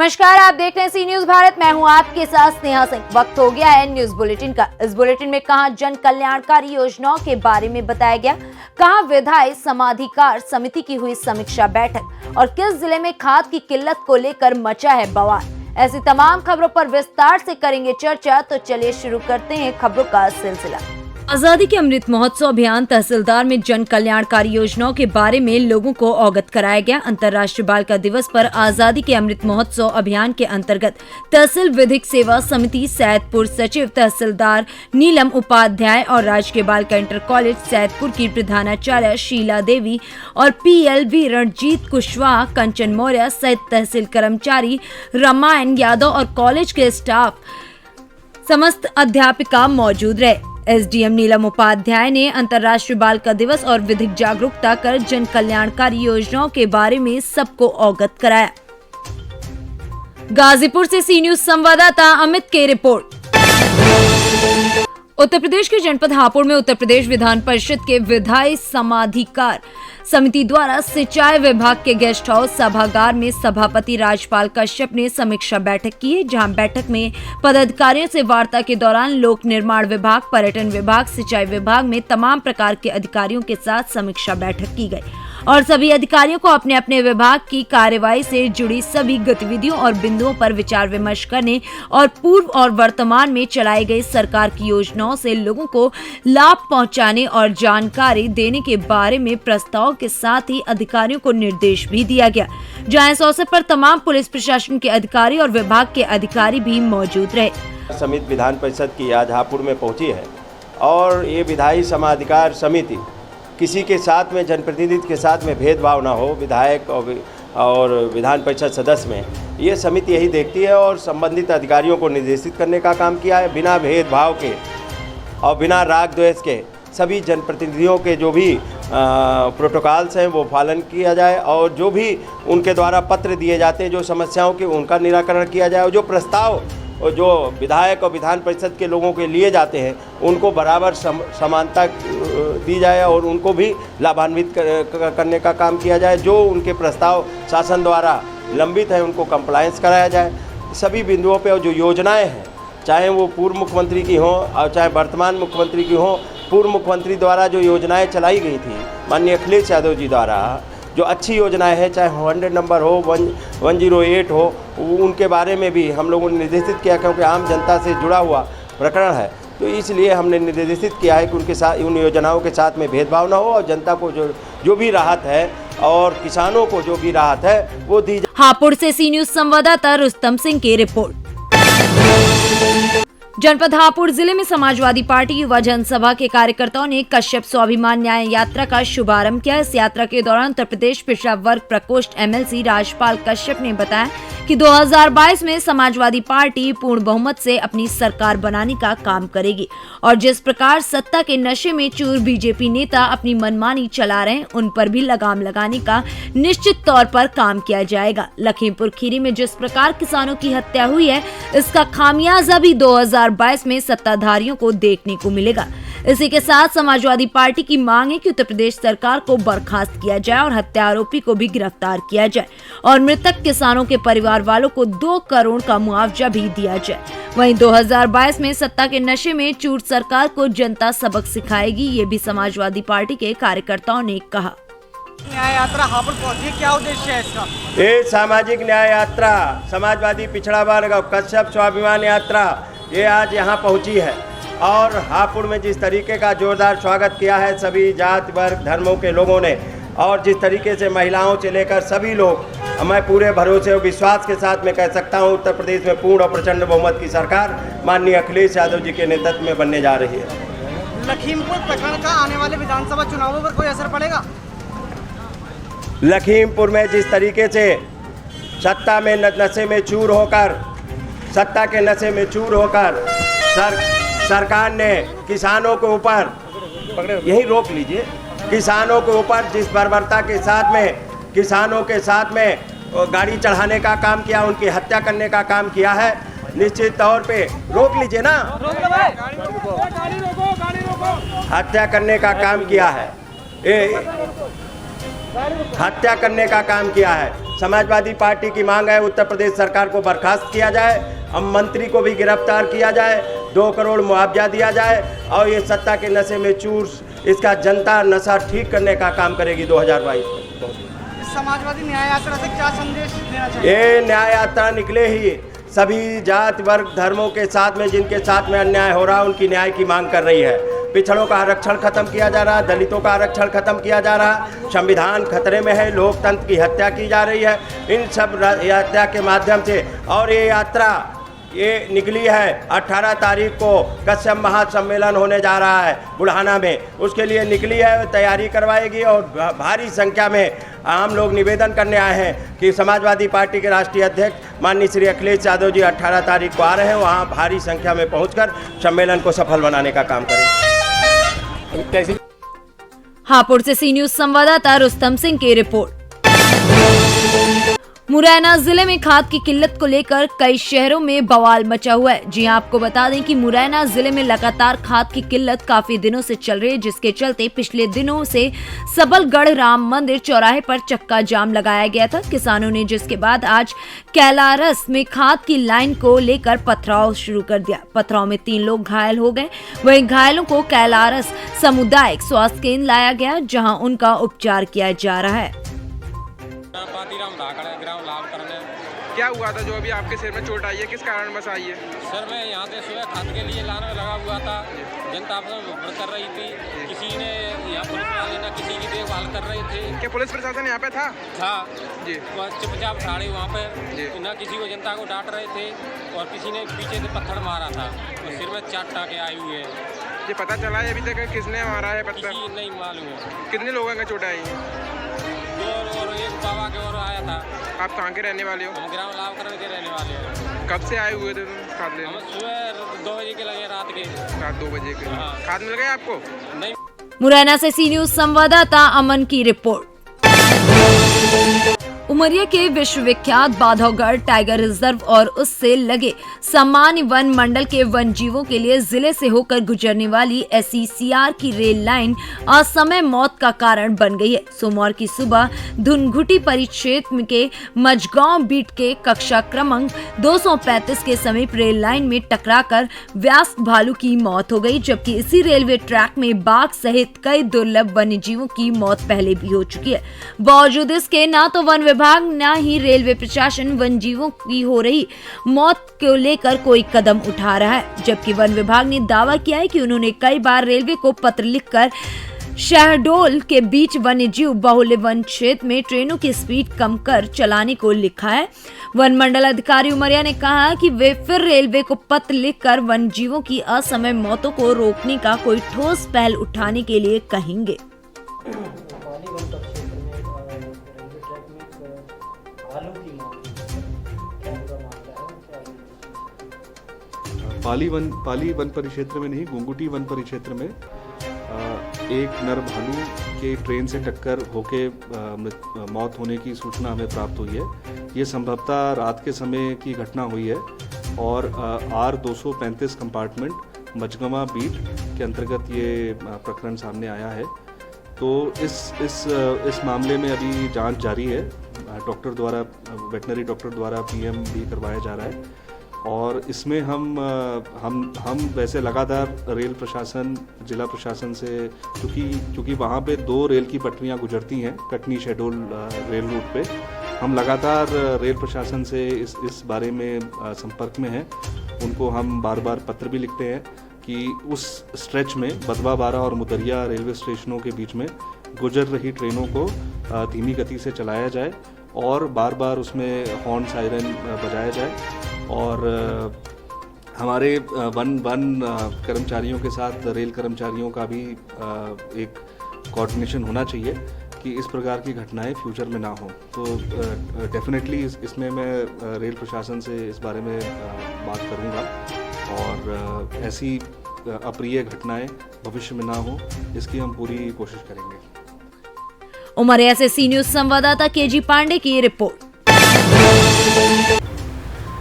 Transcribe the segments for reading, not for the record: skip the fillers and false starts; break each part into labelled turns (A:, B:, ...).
A: नमस्कार, आप देख रहे हैं सी न्यूज भारत। मैं हूं आपके साथ स्नेहा सिंह। वक्त हो गया है न्यूज बुलेटिन का। इस बुलेटिन में कहां जन कल्याणकारी योजनाओं के बारे में बताया गया, कहां विधायी समाधिकार समिति की हुई समीक्षा बैठक और किस जिले में खाद की किल्लत को लेकर मचा है बवाल। ऐसी तमाम खबरों पर विस्तार से करेंगे चर्चा। तो चलिए शुरू करते हैं खबरों का सिलसिला। आजादी के अमृत महोत्सव अभियान तहसीलदार में जन कल्याणकारी योजनाओं के बारे में लोगों को अवगत कराया गया। अंतर्राष्ट्रीय बालिका दिवस पर आजादी के अमृत महोत्सव अभियान के अंतर्गत तहसील विधिक सेवा समिति सैदपुर सचिव तहसीलदार नीलम उपाध्याय और राजकीय बालिका इंटर कॉलेज सैदपुर की प्रधानाचार्य शीला देवी और PLV रणजीत कुशवाहा, कंचन मौर्य सहित तहसील कर्मचारी रामायण यादव और कॉलेज के स्टाफ समस्त अध्यापिका मौजूद रहे। SDM नीलम उपाध्याय ने अंतर्राष्ट्रीय बालिका दिवस और विधिक जागरूकता कर जन कल्याणकारी योजनाओं के बारे में सबको अवगत कराया। गाजीपुर से सी न्यूज संवाददाता अमित की रिपोर्ट। उत्तर प्रदेश के जनपद हापुड़ में उत्तर प्रदेश विधान परिषद के विधायी समाधिकार समिति द्वारा सिंचाई विभाग के गेस्ट हाउस सभागार में सभापति राजपाल कश्यप ने समीक्षा बैठक की है, जहां बैठक में पदाधिकारियों से वार्ता के दौरान लोक निर्माण विभाग, पर्यटन विभाग, सिंचाई विभाग में तमाम प्रकार के अधिकारियों के साथ समीक्षा बैठक की गई और सभी अधिकारियों को अपने अपने विभाग की कार्यवाही से जुड़ी सभी गतिविधियों और बिंदुओं पर विचार विमर्श करने और पूर्व और वर्तमान में चलाई गई सरकार की योजनाओं से लोगों को लाभ पहुंचाने और जानकारी देने के बारे में प्रस्ताव के साथ ही अधिकारियों को निर्देश भी दिया गया। जहां इस अवसर पर तमाम पुलिस प्रशासन के अधिकारी और विभाग के अधिकारी भी मौजूद रहे।
B: समिति विधान परिषद की आज हापुड़ में पहुंची है और ये विधायी समाधिकार समिति किसी के साथ में, जनप्रतिनिधि के साथ में भेदभाव ना हो, विधायक और विधान परिषद सदस्य में, ये समिति यही देखती है और संबंधित अधिकारियों को निर्देशित करने का काम किया है। बिना भेदभाव के और बिना राग द्वेष के सभी जनप्रतिनिधियों के जो भी प्रोटोकॉल्स हैं वो पालन किया जाए और जो भी उनके द्वारा पत्र दिए जाते हैं, जो समस्याओं के, उनका निराकरण किया जाए और जो प्रस्ताव और जो विधायक और विधान परिषद के लोगों के लिए जाते हैं उनको बराबर समानता दी जाए और उनको भी लाभान्वित करने का काम किया जाए। जो उनके प्रस्ताव शासन द्वारा लंबित हैं उनको कंप्लायंस कराया जाए। सभी बिंदुओं पे और जो योजनाएं हैं, चाहे वो पूर्व मुख्यमंत्री की हों और चाहे वर्तमान मुख्यमंत्री की हों, पूर्व मुख्यमंत्री द्वारा जो योजनाएँ चलाई गई थी माननीय अखिलेश यादव जी द्वारा, जो अच्छी योजनाएं हैं, चाहे 100 नंबर हो, 108 हो, उनके बारे में भी हम लोगों ने निर्देशित किया, क्योंकि आम जनता से जुड़ा हुआ प्रकरण है। तो इसलिए हमने निर्देशित किया है कि उनके साथ, उन योजनाओं के साथ में भेदभाव ना हो और जनता को जो भी राहत है और किसानों को जो भी राहत है वो दी जाए।
A: हापुड़ से सी न्यूज संवाददाता रुस्तम सिंह की रिपोर्ट। जनपद हापुड़ जिले में समाजवादी पार्टी युवा जनसभा के कार्यकर्ताओं ने कश्यप स्वाभिमान न्याय यात्रा का शुभारंभ किया। इस यात्रा के दौरान उत्तर प्रदेश पिछड़ा वर्ग प्रकोष्ठ MLC राजपाल कश्यप ने बताया कि 2022 में समाजवादी पार्टी पूर्ण बहुमत से अपनी सरकार बनाने का काम करेगी और जिस प्रकार सत्ता के नशे में चूर BJP नेता अपनी मनमानी चला रहे हैं, उन पर भी लगाम लगाने का निश्चित तौर पर काम किया जाएगा। लखीमपुर खीरी में जिस प्रकार किसानों की हत्या हुई है, इसका खामियाजा भी 2022 में सत्ताधारियों को देखने को मिलेगा। इसी के साथ समाजवादी पार्टी की मांग है कि उत्तर प्रदेश सरकार को बर्खास्त किया जाए और हत्या आरोपी को भी गिरफ्तार किया जाए और मृतक किसानों के परिवार वालों को 2 करोड़ का मुआवजा भी दिया जाए। वहीं 2022 में सत्ता के नशे में चूर सरकार को जनता सबक सिखाएगी, ये भी समाजवादी पार्टी के कार्यकर्ताओं ने कहा।
C: न्याय यात्रा हापुड़ पहुंची, क्या उद्देश्य है इसका?
B: ये सामाजिक न्याय यात्रा, समाजवादी पिछड़ा वर्ग कश्यप स्वाभिमान यात्रा, ये आज यहाँ पहुँची है और हापुड़ में जिस तरीके का जोरदार स्वागत किया है सभी जाति वर्ग धर्मों के लोगों ने और जिस तरीके से महिलाओं से लेकर सभी लोग, मैं पूरे भरोसे और विश्वास के साथ में कह सकता हूँ उत्तर प्रदेश में पूर्ण और प्रचंड बहुमत की सरकार माननीय अखिलेश यादव जी के नेतृत्व में बनने जा रही है।
C: लखीमपुर प्रखंड का आने वाले विधानसभा चुनावों पर कोई असर पड़ेगा?
B: लखीमपुर में जिस तरीके से सत्ता में नशे में चूर होकर, सत्ता के नशे में चूर होकर सरकार ने किसानों के ऊपर, यही रोक लीजिए, किसानों के ऊपर जिस बर्बरता के साथ में किसानों के साथ में गाड़ी चढ़ाने का काम किया, उनकी हत्या करने का काम किया है, निश्चित तौर पे रोक लीजिए ना, हत्या करने का काम किया है। हत्या करने का काम किया है। समाजवादी पार्टी की मांग है उत्तर प्रदेश सरकार को बर्खास्त किया जाए, हम मंत्री को भी गिरफ्तार किया जाए, 2 करोड़ मुआवजा दिया जाए और ये सत्ता के नशे में चूर इसका जनता नशा ठीक करने का काम करेगी 2022 में।
C: समाजवादी न्याय यात्रा से क्या संदेश देना चाहिए?
B: ये न्याय यात्रा निकले ही सभी जात वर्ग धर्मों के साथ में जिनके साथ में अन्याय हो रहा है उनकी न्याय की मांग कर रही है। पिछड़ों का आरक्षण खत्म किया जा रहा है, दलितों का आरक्षण खत्म किया जा रहा है, संविधान खतरे में है, लोकतंत्र की हत्या की जा रही है। इन सब हत्या के माध्यम से और ये यात्रा ये निकली है 18 तारीख को कश्यप महासम्मेलन होने जा रहा है बुढ़ाना में, उसके लिए निकली है, तैयारी करवाएगी और भारी संख्या में आम लोग निवेदन करने आए हैं कि समाजवादी पार्टी के राष्ट्रीय अध्यक्ष माननीय श्री अखिलेश यादव जी 18 तारीख को आ रहे हैं, वहाँ भारी संख्या में पहुंचकर सम्मेलन को सफल बनाने का काम करें।
A: हापुड़ से सी न्यूज संवाददाता रुस्तम सिंह की रिपोर्ट। मुरैना जिले में खाद की किल्लत को लेकर कई शहरों में बवाल मचा हुआ है। जी हां, आपको बता दें कि मुरैना जिले में लगातार खाद की किल्लत काफी दिनों से चल रही है, जिसके चलते पिछले दिनों से सबलगढ़ राम मंदिर चौराहे पर चक्का जाम लगाया गया था किसानों ने, जिसके बाद आज कैलारस में खाद की लाइन को लेकर पथराव शुरू कर दिया। पथराव में 3 लोग घायल हो गए। वहीं घायलों को कैलारस सामुदायिक स्वास्थ्य केंद्र लाया गया, जहाँ उनका उपचार किया जा रहा है।
D: क्या हुआ था जो अभी आपके सिर में चोट आई है, किस कारण बस आई है?
E: सर मैं यहाँ से सुबह खाद के लिए लाने में लगा हुआ था, जनता आपस में भ्रमण कर रही थी, किसी ने यहाँ पुलिस वाले ना किसी की देखभाल कर रहे थे।
D: क्या पुलिस प्रशासन यहाँ पे था जी?
E: चुपचाप खड़े वहाँ पर ना किसी को जनता को डांट रहे थे और किसी ने पीछे से पत्थर मारा था और सिर में 4 टाँके आए हुए हैं।
D: ये पता चला है अभी तक किसने मारा है पत्थर?
E: किसी नहीं मालूम है।
D: कितने लोगों का चोट आई?
E: 2 और एक बाबा के और आया था।
D: आप कहाँ के रहने वाले हो?
E: हम ग्राम लाभकरण के रहने वाले हैं।
D: कब से आए हुए थे तुम खाद लेने?
E: हम सुबह 2 बजे के लगे, रात के
D: रात 2 बजे के।
E: हाँ।
D: खाद मिल गए आपको?
E: नहीं।
A: मुरैना से सी न्यूज संवाददाता अमन की रिपोर्ट। उमरिया के विश्वविख्यात बाधवगढ़ टाइगर रिजर्व और उससे लगे सामान्य वन मंडल के वन जीवों के लिए जिले से होकर गुजरने वाली SECR की रेल लाइन असमय मौत का कारण बन गई है। सोमवार की सुबह धुनघुटी परिक्षेत्र के मझगांव बीट के कक्षा क्रमांक 235 के समीप रेल लाइन में टकराकर व्यास भालू की मौत हो गई, जबकि इसी रेलवे ट्रैक में बाघ सहित कई दुर्लभ वन्य जीवों की मौत पहले भी हो चुकी है। बावजूद इसके ना तो वन विभाग न ही रेलवे प्रशासन वन जीवों की हो रही मौत को लेकर कोई कदम उठा रहा है, जबकि वन विभाग ने दावा किया है कि उन्होंने कई बार रेलवे को पत्र लिखकर शहडोल के बीच वन्यजीव बहुल्य वन क्षेत्र में ट्रेनों की स्पीड कम कर चलाने को लिखा है। वन मंडल अधिकारी उमरिया ने कहा कि वे फिर रेलवे को पत्र लिखकर वन जीवों की असमय मौतों को रोकने का कोई ठोस पहल उठाने के लिए कहेंगे।
F: पाली वन परिक्षेत्र में नहीं, घुंघुटी वन परिक्षेत्र में एक नर भालू के ट्रेन से टक्कर होके मौत होने की सूचना हमें प्राप्त हुई है। ये संभवतः रात के समय की घटना हुई है और R235 कंपार्टमेंट मझगवा बीट के अंतर्गत ये प्रकरण सामने आया है। तो इस मामले में अभी जांच जारी है। डॉक्टर द्वारा, वेटनरी डॉक्टर द्वारा PM भी करवाया जा रहा है और इसमें हम वैसे लगातार रेल प्रशासन, जिला प्रशासन से, क्योंकि वहाँ पे 2 रेल की पटरियाँ गुजरती हैं कटनी शहडोल रेल रूट पे, हम लगातार रेल प्रशासन से इस बारे में संपर्क में हैं। उनको हम बार बार पत्र भी लिखते हैं कि उस स्ट्रेच में बदवा बारा और मुदरिया रेलवे स्टेशनों के बीच में गुजर रही ट्रेनों को धीमी गति से चलाया जाए और बार बार उसमें हॉर्न सायरन बजाया जाए और हमारे वन कर्मचारियों के साथ रेल कर्मचारियों का भी एक कोऑर्डिनेशन होना चाहिए कि इस प्रकार की घटनाएं फ्यूचर में ना हो। तो डेफिनेटली इसमें मैं रेल प्रशासन से इस बारे में बात करूंगा और ऐसी अप्रिय घटनाएं भविष्य में ना हो, इसकी हम पूरी कोशिश करेंगे।
A: उमरिया से सी न्यूज संवाददाता KG पांडे की रिपोर्ट।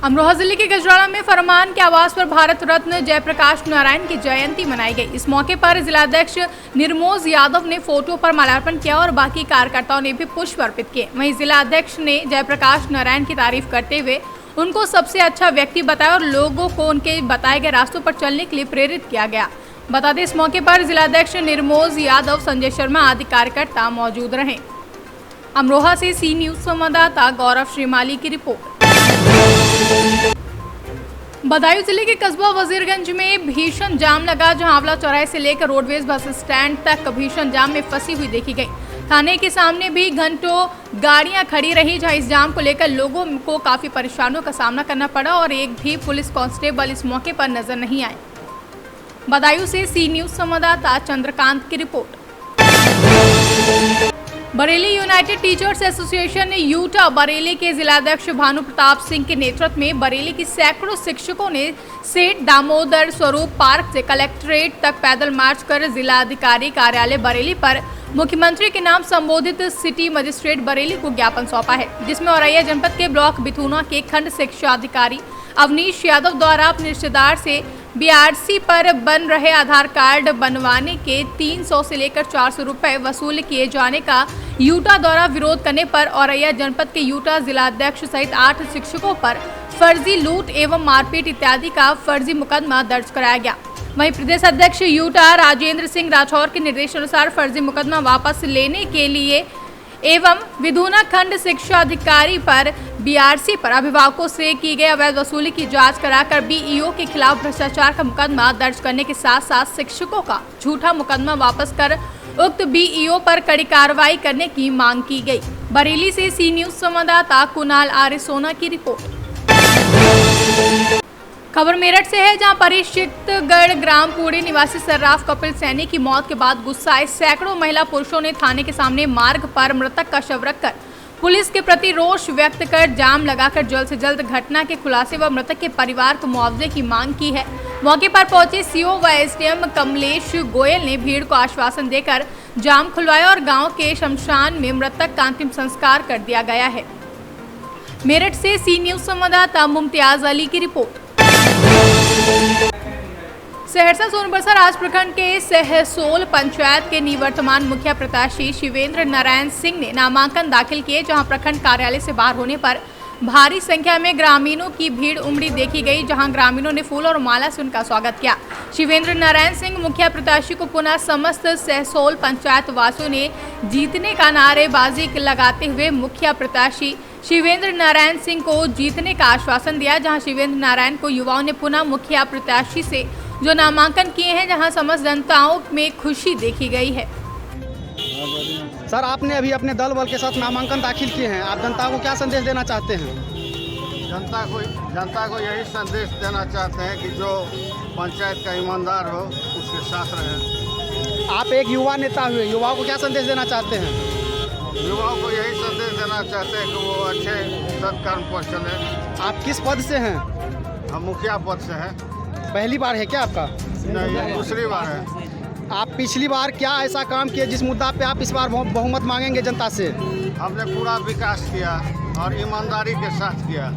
G: अमरोहा जिले के गजराड़ा में फरमान के आवास पर भारत रत्न जयप्रकाश नारायण की जयंती मनाई गई। इस मौके पर जिलाध्यक्ष निर्मोज यादव ने फोटो पर माल्यार्पण किया और बाकी कार्यकर्ताओं ने भी पुष्प अर्पित किए। वहीं जिलाध्यक्ष ने जयप्रकाश नारायण की तारीफ करते हुए उनको सबसे अच्छा व्यक्ति बताया और लोगों को उनके बताए गए रास्तों पर चलने के लिए प्रेरित किया गया। बता दें, इस मौके पर जिलाध्यक्ष निर्मोज यादव, संजय शर्मा आदि कार्यकर्ता मौजूद रहे। अमरोहा से सी न्यूज संवाददाता गौरव श्रीमाली की रिपोर्ट। बदायूं जिले के कस्बा वजीरगंज में भीषण जाम लगा, जहां आंवला चौराहे से लेकर रोडवेज बस स्टैंड तक भीषण जाम में फंसी हुई देखी गई। थाने के सामने भी घंटों गाड़ियां खड़ी रही, जहां इस जाम को लेकर लोगों को काफी परेशानियों का सामना करना पड़ा और एक भी पुलिस कांस्टेबल इस मौके पर नजर नहीं आए। बदायूं से सी न्यूज संवाददाता चंद्रकांत की report. Bareilly United teachers association Utah Bareilly के जिलाध्यक्ष भानु प्रताप सिंह के नेतृत्व में बरेली की सैकड़ों शिक्षकों ने सेठ दामोदर स्वरूप पार्क से कलेक्ट्रेट तक पैदल मार्च कर जिलाधिकारी कार्यालय बरेली पर मुख्यमंत्री के नाम संबोधित सिटी मजिस्ट्रेट बरेली को ज्ञापन सौंपा है, जिसमें औरैया जनपद के ब्लॉक बिथुना के खंड शिक्षा अधिकारी अवनीश यादव द्वारा अपने रिश्तेदार से बीआरसी पर बन रहे आधार कार्ड बनवाने के 300 से लेकर 400 रुपए वसूल किए जाने का यूटा द्वारा विरोध करने पर औरैया जनपद के यूटा जिलाध्यक्ष सहित 8 शिक्षकों पर फर्जी लूट एवं मारपीट इत्यादि का फर्जी मुकदमा दर्ज कराया गया। वहीं प्रदेश अध्यक्ष यूटा राजेंद्र सिंह राठौर के निर्देशानुसार फर्जी मुकदमा वापस लेने के लिए एवं विधुना खंड शिक्षा अधिकारी पर बीआरसी पर अभिभावकों से की गई अवैध वसूली की जांच कराकर बीईओ के खिलाफ भ्रष्टाचार का मुकदमा दर्ज करने के साथ साथ शिक्षकों का झूठा मुकदमा वापस कर उक्त बीईओ पर कड़ी कार्रवाई करने की मांग की गई। बरेली से सी न्यूज संवाददाता कुणाल आर्य सोना की रिपोर्ट। खबर मेरठ से है, जहां परिचितगढ़ ग्राम पूड़ी निवासी सर्राफ कपिल सैनी की मौत के बाद गुस्साए सैकड़ों महिला पुरुषों ने थाने के सामने मार्ग पर मृतक का शव रखकर पुलिस के प्रति रोष व्यक्त कर जाम लगाकर जल्द से जल्द घटना के खुलासे व मृतक के परिवार को मुआवजे की मांग की है। मौके पर पहुंचे सीओ व एसडीएम कमलेश गोयल ने भीड़ को आश्वासन देकर जाम खुलवाया और गाँव के शमशान में मृतक का अंतिम संस्कार कर दिया गया है। मेरठ से सी न्यूज संवाददाता मुमताज अली की रिपोर्ट। सहरसा सोनबरसा राज प्रखंड के सहसोल पंचायत के निवर्तमान मुखिया प्रत्याशी शिवेंद्र नारायण सिंह ने नामांकन दाखिल किए, जहां प्रखंड कार्यालय से बाहर होने पर भारी संख्या में ग्रामीणों की भीड़ उमड़ी देखी गई, जहां ग्रामीणों ने फूल और माला से उनका स्वागत किया। शिवेंद्र नारायण सिंह मुखिया प्रत्याशी को पुनः समस्त सहसोल पंचायत वासियों ने जीतने का नारेबाजी लगाते हुए मुखिया प्रत्याशी शिवेंद्र नारायण सिंह को जीतने का आश्वासन दिया, जहां शिवेंद्र नारायण को युवाओं ने पुनः मुखिया प्रत्याशी से जो नामांकन किए हैं, जहां समस्त जनताओं में खुशी देखी गई है।
C: सर, आपने अभी अपने दल बल के साथ नामांकन दाखिल किए हैं, आप जनता को क्या संदेश देना चाहते हैं?
H: जनता को यही संदेश देना चाहते हैं कि जो पंचायत का ईमानदार हो उसके साथ रहें।
C: आप एक युवा नेता हुए, युवाओं को क्या संदेश देना चाहते हैं?
H: युवाओं को यही संदेश देना चाहते हैं कि वो अच्छे सत्कर्म पर चले।
C: आप किस पद से हैं?
H: हम मुखिया पद से हैं।
C: पहली बार है क्या आपका?
H: नहीं, दूसरी बार है।
C: आप पिछली बार क्या ऐसा काम किए जिस मुद्दा पे आप इस बार बहुमत मांगेंगे जनता से?
H: हमने पूरा विकास किया और ईमानदारी के साथ किया।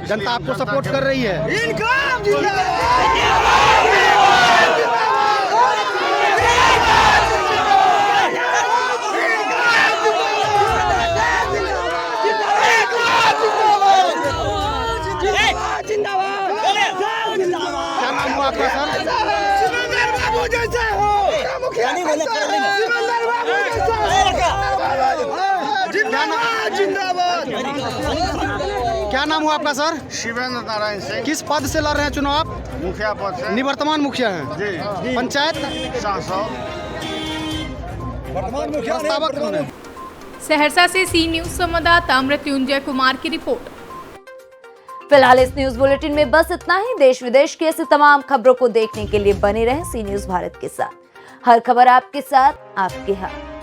C: जनता आपको सपोर्ट कर रही है। क्या नाम हुआ आपका सर? क्या नाम हुआ आपका सर?
H: शिवेंद्र नारायण सिंह।
C: किस पद से लड़ रहे हैं चुनाव आप?
H: मुखिया पद से।
C: निवर्तमान मुखिया हैं
H: जी।
C: पंचायत प्रस्तावक कौन है?
G: सहरसा से सी न्यूज संवाददाता मृत्युंजय कुमार की रिपोर्ट।
A: फिलहाल इस न्यूज बुलेटिन में बस इतना ही। देश विदेश की ऐसी तमाम खबरों को देखने के लिए बने रहें सी न्यूज भारत के साथ। हर खबर आपके साथ, आपके हाथ।